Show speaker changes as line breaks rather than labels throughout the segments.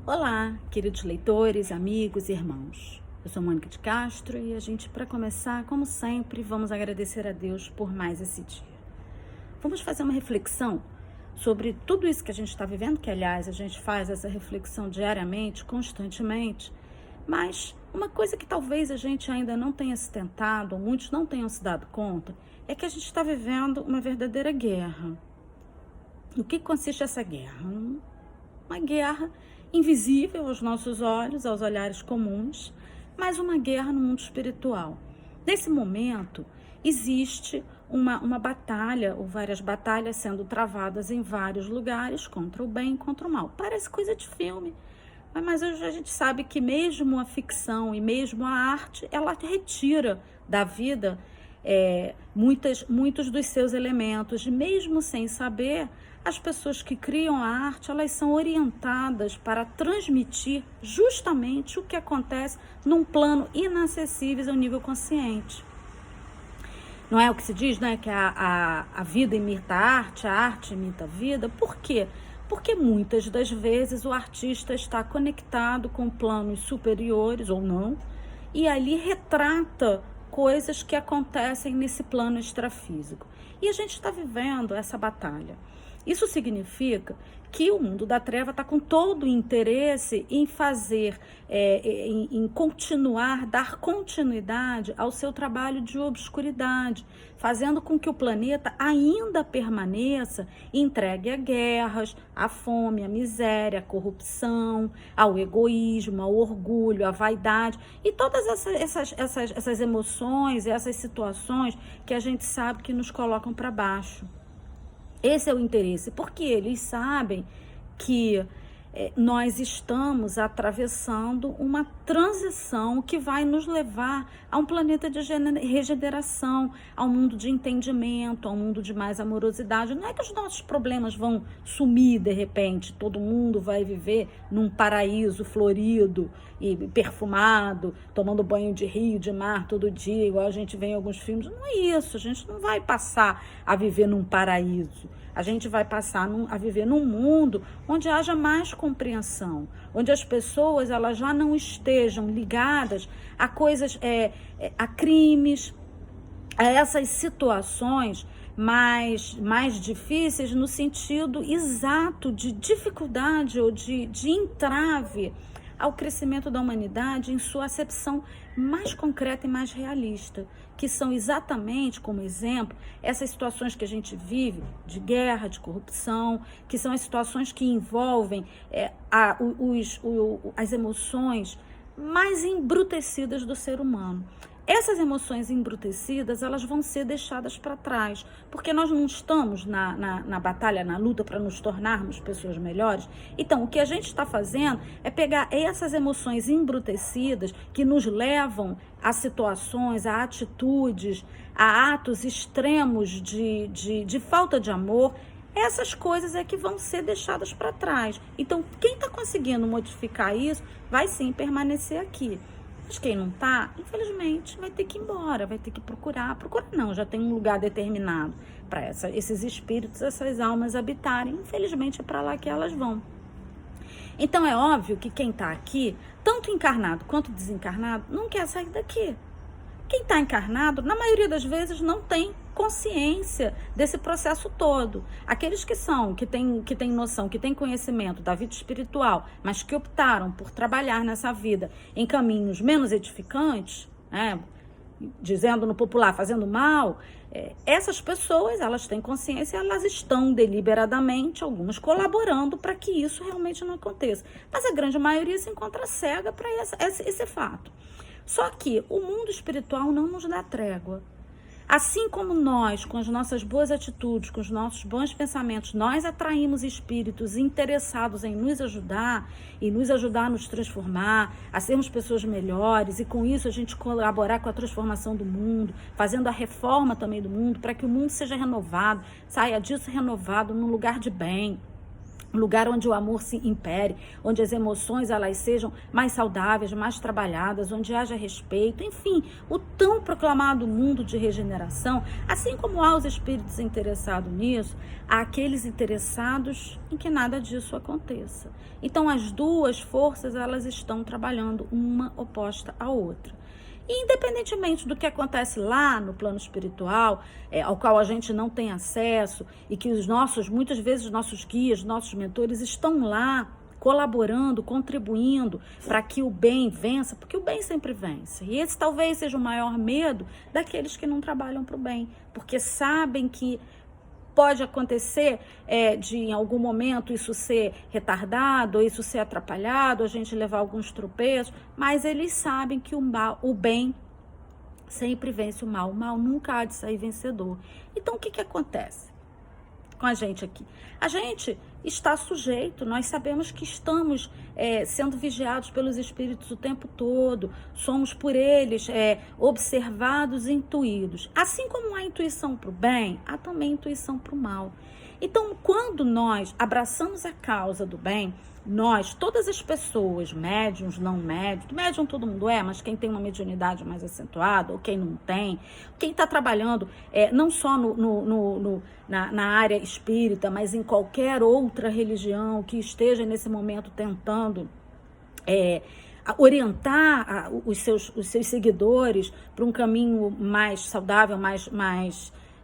Olá, queridos leitores, amigos e irmãos. Eu sou Mônica de Castro e para começar, como sempre, vamos agradecer a Deus por mais esse dia. Vamos fazer uma reflexão sobre tudo isso que a gente está vivendo, que, aliás, a gente faz essa reflexão diariamente, constantemente, mas uma coisa que talvez a gente ainda não tenha se tentado, ou muitos não tenham se dado conta, é que a gente está vivendo uma verdadeira guerra. No que consiste essa guerra? Uma guerra invisível aos nossos olhos, aos olhares comuns, mas uma guerra no mundo espiritual. Nesse momento, existe uma batalha, ou várias batalhas sendo travadas em vários lugares, contra o bem e contra o mal. Parece coisa de filme, mas hoje a gente sabe que mesmo a ficção e mesmo a arte, ela retira da vida muitos dos seus elementos, mesmo sem saber. As pessoas que criam a arte, elas são orientadas para transmitir justamente o que acontece num plano inacessível ao nível consciente. Não é o que se diz, né? Que a vida imita a arte imita a vida. Por quê? Porque muitas das vezes o artista está conectado com planos superiores ou não, e ali retrata coisas que acontecem nesse plano extrafísico. E a gente está vivendo essa batalha. Isso significa que o mundo da treva está com todo o interesse em fazer, em continuar, dar continuidade ao seu trabalho de obscuridade, fazendo com que o planeta ainda permaneça entregue a guerras, à fome, à miséria, à corrupção, ao egoísmo, ao orgulho, à vaidade e todas essas emoções, essas situações que a gente sabe que nos colocam para baixo. Esse é o interesse, porque eles sabem que nós estamos atravessando uma transição que vai nos levar a um planeta de regeneração, a um mundo de entendimento, a um mundo de mais amorosidade. Não é que os nossos problemas vão sumir de repente, todo mundo vai viver num paraíso florido e perfumado, tomando banho de rio, de mar todo dia, igual a gente vê em alguns filmes. Não é isso, a gente não vai passar a viver num paraíso. A gente vai passar a viver num mundo onde haja mais compreensão, onde as pessoas elas já não estejam ligadas a coisas, a crimes, a essas situações mais difíceis no sentido exato de dificuldade ou de entrave ao crescimento da humanidade em sua acepção mais concreta e mais realista, que são exatamente, como exemplo, essas situações que a gente vive de guerra, de corrupção, que são as situações que envolvem as emoções mais embrutecidas do ser humano. Essas emoções embrutecidas, elas vão ser deixadas para trás, porque nós não estamos na batalha, na luta para nos tornarmos pessoas melhores. Então, o que a gente está fazendo é pegar essas emoções embrutecidas que nos levam a situações, a atitudes, a atos extremos de falta de amor. Essas coisas é que vão ser deixadas para trás. Então, quem está conseguindo modificar isso, vai sim permanecer aqui. Mas quem não está, infelizmente, vai ter que ir embora, vai ter que procurar. Procurar não, já tem um lugar determinado para esses espíritos, essas almas habitarem. Infelizmente, é para lá que elas vão. Então, é óbvio que quem está aqui, tanto encarnado quanto desencarnado, não quer sair daqui. Quem está encarnado, na maioria das vezes, não tem consciência desse processo todo. Aqueles que têm noção, que têm conhecimento da vida espiritual, mas que optaram por trabalhar nessa vida em caminhos menos edificantes, dizendo no popular, fazendo mal, essas pessoas, elas têm consciência, elas estão deliberadamente, algumas colaborando para que isso realmente não aconteça. Mas a grande maioria se encontra cega para esse fato. Só que o mundo espiritual não nos dá trégua. Assim como nós, com as nossas boas atitudes, com os nossos bons pensamentos, nós atraímos espíritos interessados em nos ajudar e nos ajudar a nos transformar, a sermos pessoas melhores e com isso a gente colaborar com a transformação do mundo, fazendo a reforma também do mundo, para que o mundo seja renovado, saia disso renovado num lugar de bem, um lugar onde o amor se impere, onde as emoções elas sejam mais saudáveis, mais trabalhadas, onde haja respeito, enfim, o tão proclamado mundo de regeneração, assim como há os espíritos interessados nisso, há aqueles interessados em que nada disso aconteça. Então as duas forças elas estão trabalhando uma oposta à outra. E independentemente do que acontece lá no plano espiritual, ao qual a gente não tem acesso e que muitas vezes os nossos guias, nossos mentores estão lá colaborando, contribuindo para que o bem vença, porque o bem sempre vence. E esse talvez seja o maior medo daqueles que não trabalham para o bem, porque sabem que pode acontecer de em algum momento isso ser retardado, isso ser atrapalhado, a gente levar alguns tropeços, mas eles sabem que o bem sempre vence o mal nunca há de sair vencedor. Então o que acontece com a gente aqui? A gente está sujeito, nós sabemos que estamos sendo vigiados pelos espíritos o tempo todo, somos por eles observados e intuídos. Assim como há intuição para o bem, há também intuição para o mal. Então, quando nós abraçamos a causa do bem, nós, todas as pessoas, médiums, não médiums, médium todo mundo mas quem tem uma mediunidade mais acentuada, ou quem não tem, quem está trabalhando não só na área espírita, mas em qualquer outra religião que esteja nesse momento tentando orientar os seus seguidores para um caminho mais saudável,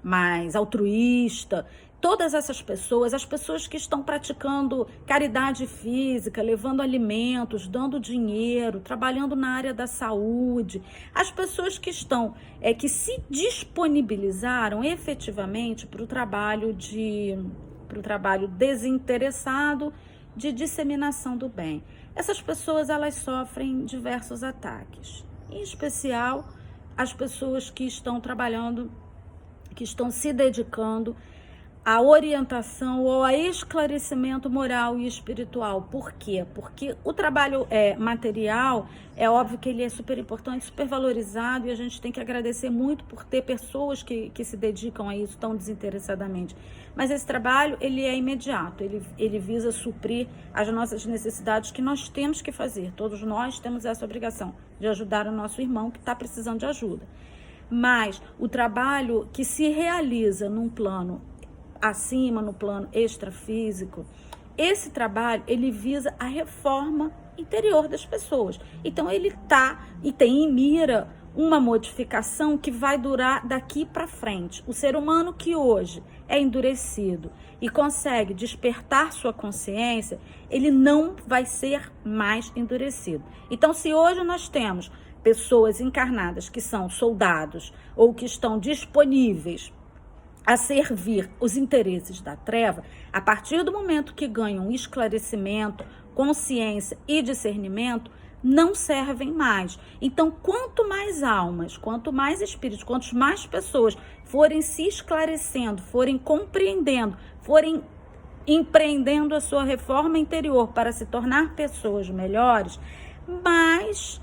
mais altruísta. Todas essas pessoas, as pessoas que estão praticando caridade física, levando alimentos, dando dinheiro, trabalhando na área da saúde, as pessoas que que se disponibilizaram efetivamente para o trabalho desinteressado de disseminação do bem. Essas pessoas, elas sofrem diversos ataques, em especial as pessoas que estão trabalhando, que estão se dedicando a orientação ou a esclarecimento moral e espiritual. Por quê? Porque o trabalho material, é óbvio que ele é super importante, super valorizado, e a gente tem que agradecer muito por ter pessoas que se dedicam a isso tão desinteressadamente. Mas esse trabalho, ele é imediato, ele visa suprir as nossas necessidades que nós temos que fazer. Todos nós temos essa obrigação de ajudar o nosso irmão que está precisando de ajuda. Mas o trabalho que se realiza num plano acima, no plano extrafísico, esse trabalho, ele visa a reforma interior das pessoas. Então, ele tem em mira uma modificação que vai durar daqui para frente. O ser humano que hoje é endurecido e consegue despertar sua consciência, ele não vai ser mais endurecido. Então, se hoje nós temos pessoas encarnadas que são soldados ou que estão disponíveis a servir os interesses da treva, a partir do momento que ganham esclarecimento, consciência e discernimento, não servem mais. Então, quanto mais almas, quanto mais espíritos, quanto mais pessoas forem se esclarecendo, forem compreendendo, forem empreendendo a sua reforma interior para se tornar pessoas melhores, mais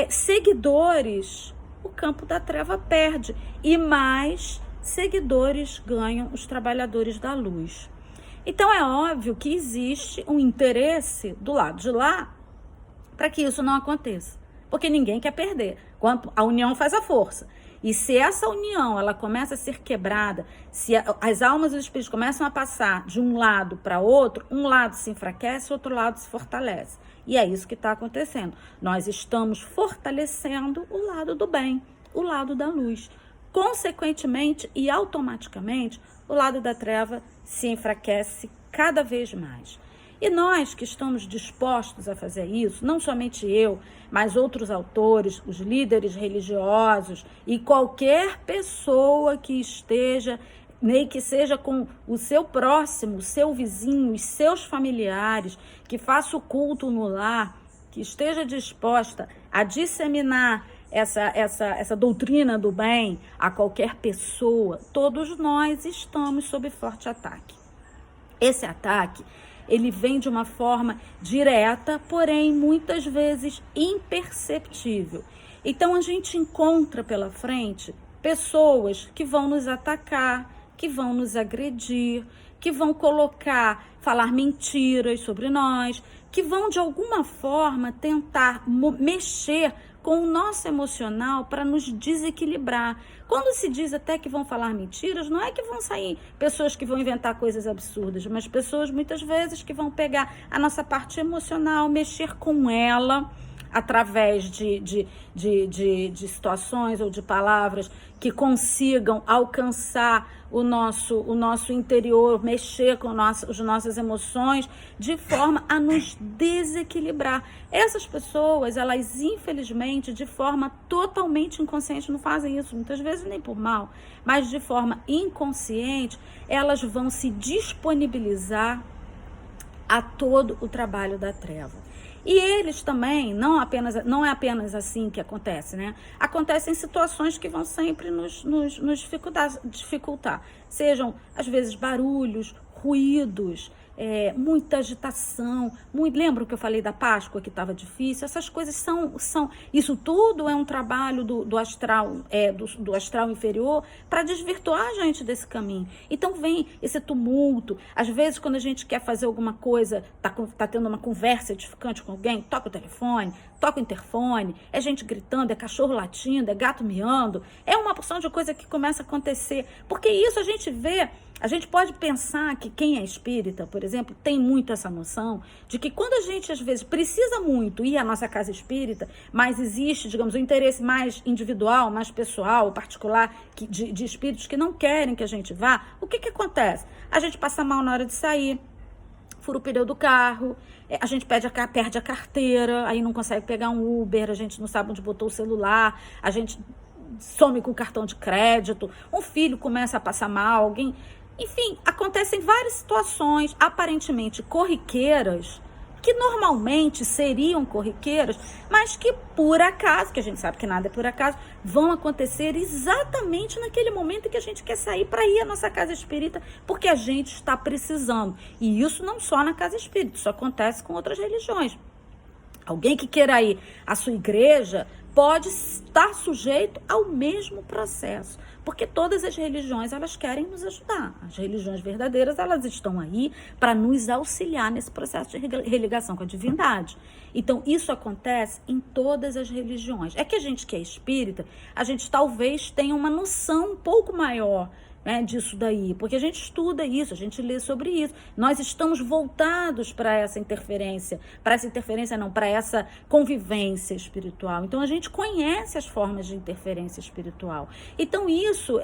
seguidores o campo da treva perde e mais seguidores ganham os trabalhadores da luz. Então é óbvio que existe um interesse do lado de lá para que isso não aconteça, porque ninguém quer perder. Quando a união faz a força. E se essa união ela começa a ser quebrada, se as almas e os espíritos começam a passar de um lado para outro, um lado se enfraquece, outro lado se fortalece. E é isso que está acontecendo. Nós estamos fortalecendo o lado do bem, o lado da luz. Consequentemente e automaticamente, o lado da treva se enfraquece cada vez mais. E nós que estamos dispostos a fazer isso, não somente eu, mas outros autores, os líderes religiosos e qualquer pessoa que esteja, nem que seja com o seu próximo, o seu vizinho, os seus familiares, que faça o culto no lar, que esteja disposta a disseminar essa doutrina do bem a qualquer pessoa, todos nós estamos sob forte ataque. Esse ataque, ele vem de uma forma direta, porém muitas vezes imperceptível. Então a gente encontra pela frente pessoas que vão nos atacar, que vão nos agredir, que vão falar mentiras sobre nós, que vão de alguma forma tentar mexer com o nosso emocional para nos desequilibrar. Quando se diz até que vão falar mentiras, não é que vão sair pessoas que vão inventar coisas absurdas, mas pessoas muitas vezes que vão pegar a nossa parte emocional, mexer com ela através de situações ou de palavras que consigam alcançar o nosso interior, mexer com as nossas emoções, de forma a nos desequilibrar. Essas pessoas, elas infelizmente, de forma totalmente inconsciente, não fazem isso, muitas vezes nem por mal, mas de forma inconsciente, elas vão se disponibilizar a todo o trabalho da treva. E eles também, não é apenas assim que acontece, né? Acontecem situações que vão sempre nos dificultar. Sejam, às vezes, barulhos, ruídos, muita agitação. Lembra que eu falei da Páscoa que estava difícil? Essas coisas são... Isso tudo é um trabalho do astral, do astral inferior para desvirtuar a gente desse caminho. Então vem esse tumulto. Às vezes, quando a gente quer fazer alguma coisa, tá tendo uma conversa edificante com alguém, toca o telefone, toca o interfone, é gente gritando, é cachorro latindo, é gato miando. É uma porção de coisa que começa a acontecer. Porque isso a gente vê... A gente pode pensar que quem é espírita, por exemplo, tem muito essa noção de que quando a gente, às vezes, precisa muito ir à nossa casa espírita, mas existe, digamos, um interesse mais individual, mais pessoal, particular, de espíritos que não querem que a gente vá, o que acontece? A gente passa mal na hora de sair, fura o pneu do carro, a gente perde a carteira, aí não consegue pegar um Uber, a gente não sabe onde botou o celular, a gente some com o cartão de crédito, um filho começa a passar mal, alguém... Enfim, acontecem várias situações aparentemente corriqueiras, que normalmente seriam corriqueiras, mas que por acaso, que a gente sabe que nada é por acaso, vão acontecer exatamente naquele momento em que a gente quer sair para ir à nossa casa espírita, porque a gente está precisando. E isso não só na casa espírita, isso acontece com outras religiões. Alguém que queira ir à sua igreja pode estar sujeito ao mesmo processo, porque todas as religiões, elas querem nos ajudar. As religiões verdadeiras, elas estão aí para nos auxiliar nesse processo de religação com a divindade. Então, isso acontece em todas as religiões. É que a gente que é espírita, a gente talvez tenha uma noção um pouco maior, né, disso daí, porque a gente estuda isso, a gente lê sobre isso. Nós estamos voltados para essa interferência, para essa convivência espiritual. Então, a gente conhece as formas de interferência espiritual. Então, isso,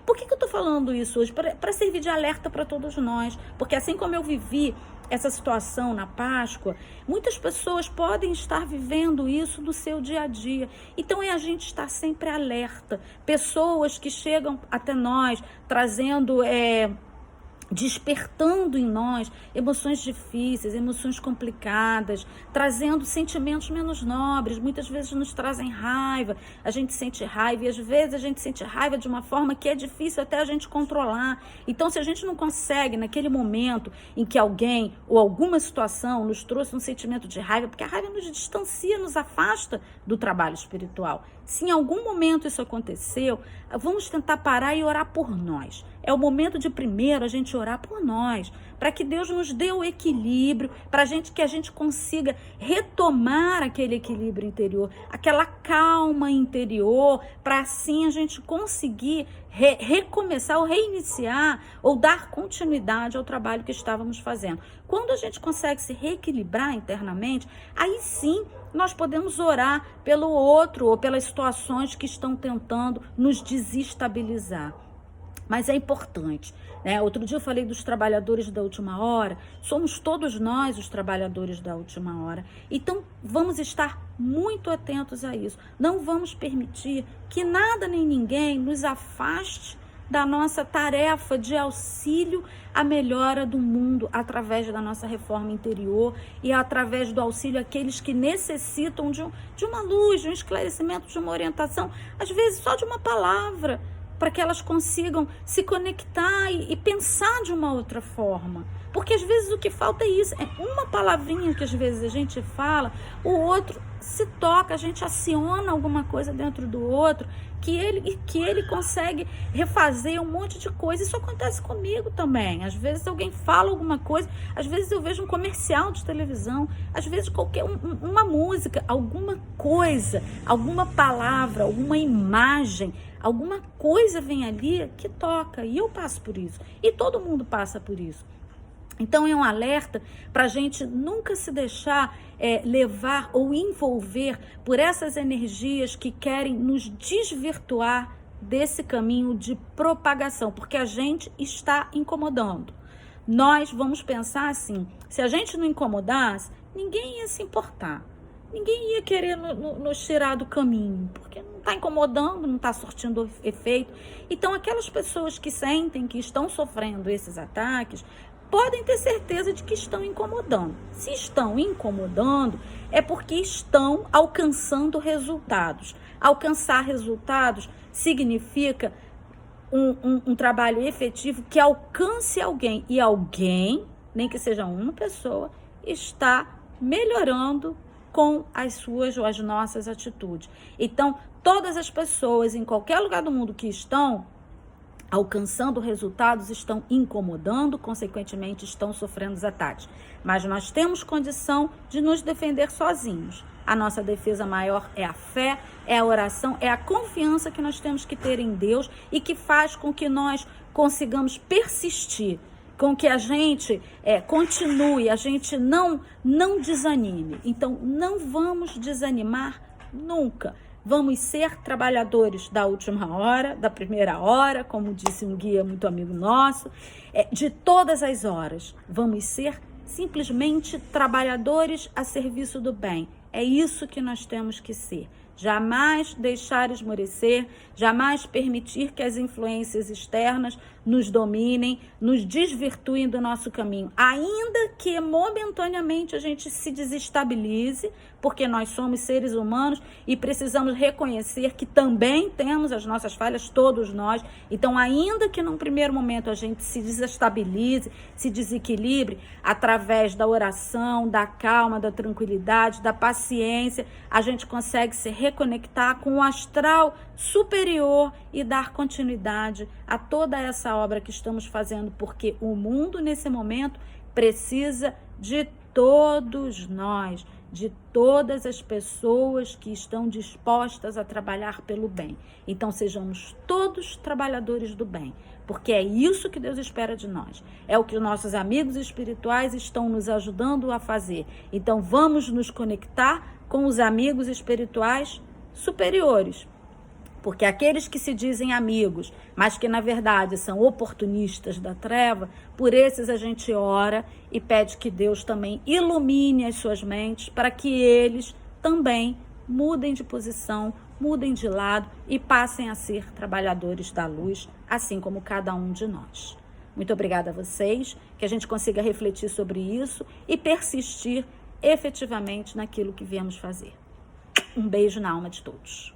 por que eu estou falando isso hoje? Para servir de alerta para todos nós, porque assim como eu vivi essa situação na Páscoa, muitas pessoas podem estar vivendo isso no seu dia a dia. Então é a gente estar sempre alerta. Pessoas que chegam até nós trazendo, despertando em nós emoções difíceis, emoções complicadas, trazendo sentimentos menos nobres, muitas vezes nos trazem raiva, a gente sente raiva e às vezes a gente sente raiva de uma forma que é difícil até a gente controlar. Então, se a gente não consegue, naquele momento em que alguém ou alguma situação nos trouxe um sentimento de raiva, porque a raiva nos distancia, nos afasta do trabalho espiritual. Se em algum momento isso aconteceu, vamos tentar parar e orar por nós. É o momento de primeiro a gente orar por nós, para que Deus nos dê o equilíbrio, que a gente consiga retomar aquele equilíbrio interior, aquela calma interior, para assim a gente conseguir recomeçar ou reiniciar ou dar continuidade ao trabalho que estávamos fazendo. Quando a gente consegue se reequilibrar internamente, aí sim nós podemos orar pelo outro ou pelas situações que estão tentando nos desestabilizar. Mas é importante, né? Outro dia eu falei dos trabalhadores da última hora, somos todos nós os trabalhadores da última hora. Então, vamos estar muito atentos a isso. Não vamos permitir que nada nem ninguém nos afaste da nossa tarefa de auxílio à melhora do mundo através da nossa reforma interior e através do auxílio àqueles que necessitam de uma luz, de um esclarecimento, de uma orientação, às vezes só de uma palavra, para que elas consigam se conectar e pensar de uma outra forma. Porque às vezes o que falta é isso, é uma palavrinha que às vezes a gente fala, o outro se toca, a gente aciona alguma coisa dentro do outro que ele consegue refazer um monte de coisa. Isso acontece comigo também. Às vezes alguém fala alguma coisa, às vezes eu vejo um comercial de televisão, às vezes uma música, alguma coisa, alguma palavra, alguma imagem, alguma coisa vem ali que toca, e eu passo por isso, e todo mundo passa por isso. Então é um alerta para a gente nunca se deixar levar ou envolver por essas energias que querem nos desvirtuar desse caminho de propagação, porque a gente está incomodando. Nós vamos pensar assim, se a gente não incomodasse, ninguém ia se importar, ninguém ia querer nos tirar do caminho, porque não está incomodando, não está surtindo efeito. Então aquelas pessoas que sentem que estão sofrendo esses ataques, podem ter certeza de que estão incomodando. Se estão incomodando, é porque estão alcançando resultados. Alcançar resultados significa um trabalho efetivo que alcance alguém. E alguém, nem que seja uma pessoa, está melhorando com as suas ou as nossas atitudes. Então, todas as pessoas em qualquer lugar do mundo que estão alcançando resultados, estão incomodando, consequentemente estão sofrendo os ataques. Mas nós temos condição de nos defender sozinhos. A nossa defesa maior é a fé, é a oração, é a confiança que nós temos que ter em Deus e que faz com que nós consigamos persistir, com que a gente continue, a gente não desanime. Então, não vamos desanimar nunca. Vamos ser trabalhadores da última hora, da primeira hora, como disse um guia muito amigo nosso, de todas as horas. Vamos ser simplesmente trabalhadores a serviço do bem. É isso que nós temos que ser. Jamais deixar esmorecer, jamais permitir que as influências externas nos dominem, nos desvirtuem do nosso caminho. Ainda que momentaneamente a gente se desestabilize, porque nós somos seres humanos e precisamos reconhecer que também temos as nossas falhas, todos nós. Então, ainda que num primeiro momento a gente se desestabilize, se desequilibre, através da oração, da calma, da tranquilidade, da paciência, a gente consegue se reconectar com o astral superior e dar continuidade a toda essa obra que estamos fazendo, porque o mundo nesse momento precisa de todos nós, de todas as pessoas que estão dispostas a trabalhar pelo bem. Então sejamos todos trabalhadores do bem, porque é isso que Deus espera de nós. É o que nossos amigos espirituais estão nos ajudando a fazer. Então vamos nos conectar com os amigos espirituais superiores. Porque aqueles que se dizem amigos, mas que na verdade são oportunistas da treva, por esses a gente ora e pede que Deus também ilumine as suas mentes para que eles também mudem de posição, mudem de lado e passem a ser trabalhadores da luz, assim como cada um de nós. Muito obrigada a vocês, que a gente consiga refletir sobre isso e persistir efetivamente naquilo que viemos fazer. Um beijo na alma de todos.